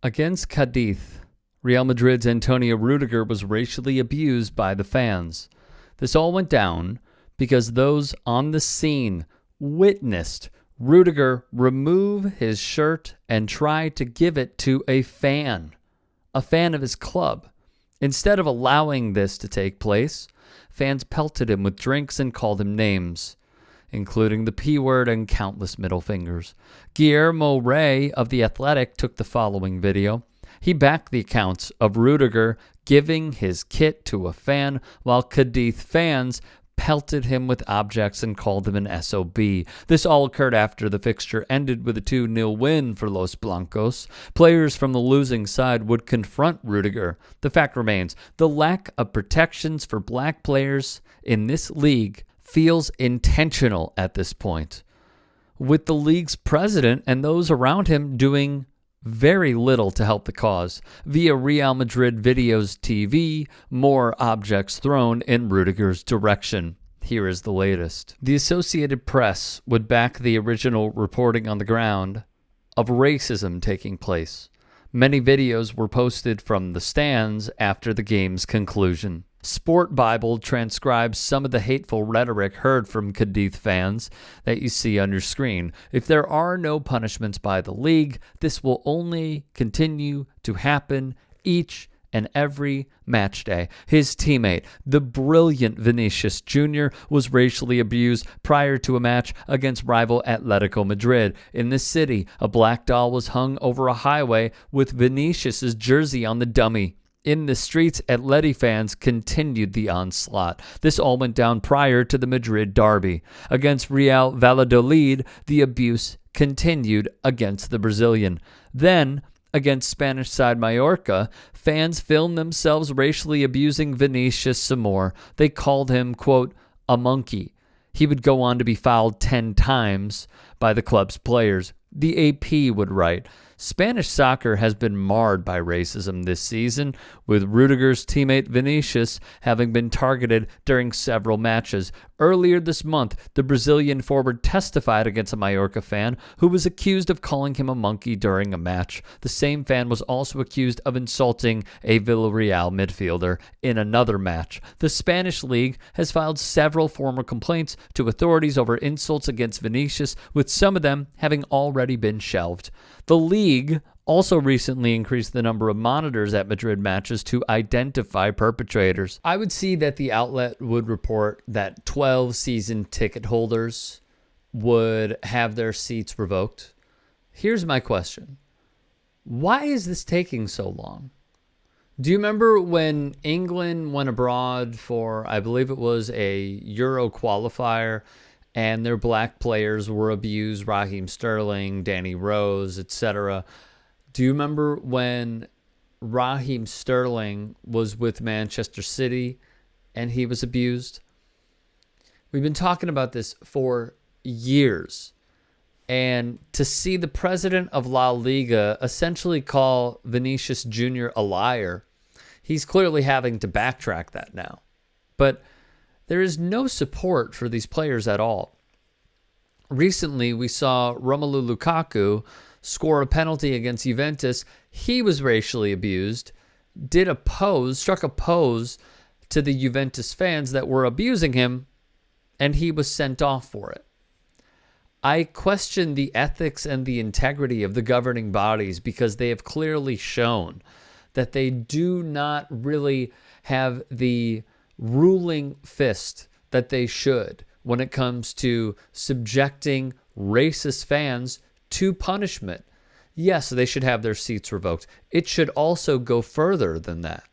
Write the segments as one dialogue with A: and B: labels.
A: Against Cadiz, Real Madrid's Antonio Rudiger was racially abused by the fans. This all went down because those on the scene witnessed Rudiger remove his shirt and try to give it to a fan of his club. Instead of allowing this to take place, fans pelted him with drinks and called him names, including the P word and countless middle fingers. Guillermo Rey of The Athletic took the following video. He backed the accounts of Rudiger giving his kit to a fan, while Cadiz fans pelted him with objects and called him an SOB. This all occurred after the fixture ended with a 2-0 win for Los Blancos. Players from the losing side would confront Rudiger. The fact remains, the lack of protections for black players in this league feels intentional at this point, with the league's president and those around him doing very little to help the cause. Via Real Madrid Videos TV, more objects thrown in Rudiger's direction. Here is the latest. The Associated Press would back the original reporting on the ground of racism taking place. Many videos were posted from the stands after the game's conclusion. Sport Bible transcribes some of the hateful rhetoric heard from Cadiz fans that you see on your screen. If there are no punishments by the league, this will only continue to happen each and every match day. His teammate, the brilliant Vinicius Jr., was racially abused prior to a match against rival Atletico Madrid. In this city, a black doll was hung over a highway with Vinicius's jersey on the dummy. In the streets, Atleti fans continued the onslaught. This all went down prior to the Madrid derby. Against Real Valladolid, the abuse continued against the Brazilian. Then, against Spanish side Mallorca, fans filmed themselves racially abusing Vinicius some more. They called him, quote, a monkey. He would go on to be fouled 10 times by the club's players. The AP would write, Spanish soccer has been marred by racism this season, with Rudiger's teammate Vinicius having been targeted during several matches. Earlier this month, the Brazilian forward testified against a Mallorca fan who was accused of calling him a monkey during a match. The same fan was also accused of insulting a Villarreal midfielder in another match. The Spanish league has filed several formal complaints to authorities over insults against Vinicius, with some of them having already been shelved. The league also recently increased the number of monitors at Madrid matches to identify perpetrators. I would see that the outlet would report that 12 season ticket holders would have their seats revoked. Here's my question. Why is this taking so long? Do you remember when England went abroad for, I believe it was a Euro qualifier, and their black players were abused, Raheem Sterling, Danny Rose, etc.? Do you remember when Raheem Sterling was with Manchester City and he was abused? We've been talking about this for years. And to see the president of La Liga essentially call Vinicius Jr. a liar, he's clearly having to backtrack that now. But there is no support for these players at all. Recently, we saw Romelu Lukaku score a penalty against Juventus. He was racially abused, struck a pose to the Juventus fans that were abusing him, and he was sent off for it. I question the ethics and the integrity of the governing bodies because they have clearly shown that they do not really have the ruling fist that they should when it comes to subjecting racist fans to punishment. Yes, they should have their seats revoked. It should also go further than that.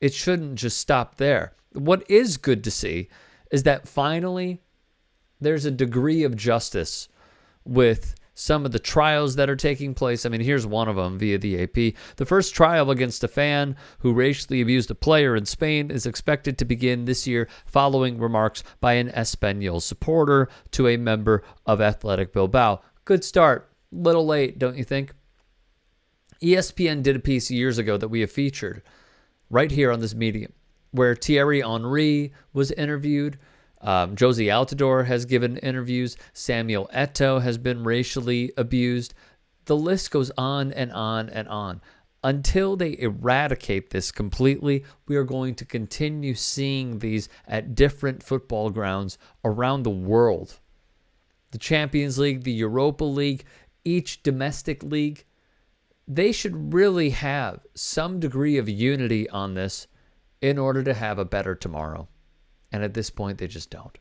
A: It shouldn't just stop there. What is good to see is that finally there's a degree of justice with some of the trials that are taking place. I mean, here's one of them via the AP. The first trial against a fan who racially abused a player in Spain is expected to begin this year following remarks by an Espanyol supporter to a member of Athletic Bilbao. Good start. Little late, don't you think? ESPN did a piece years ago that we have featured right here on this medium where Thierry Henry was interviewed. Josie Altidore has given interviews. Samuel Eto'o has been racially abused. The list goes on and on and on. Until they eradicate this completely, we are going to continue seeing these at different football grounds around the world. The Champions League, the Europa League, each domestic league, they should really have some degree of unity on this in order to have a better tomorrow. And at this point, they just don't.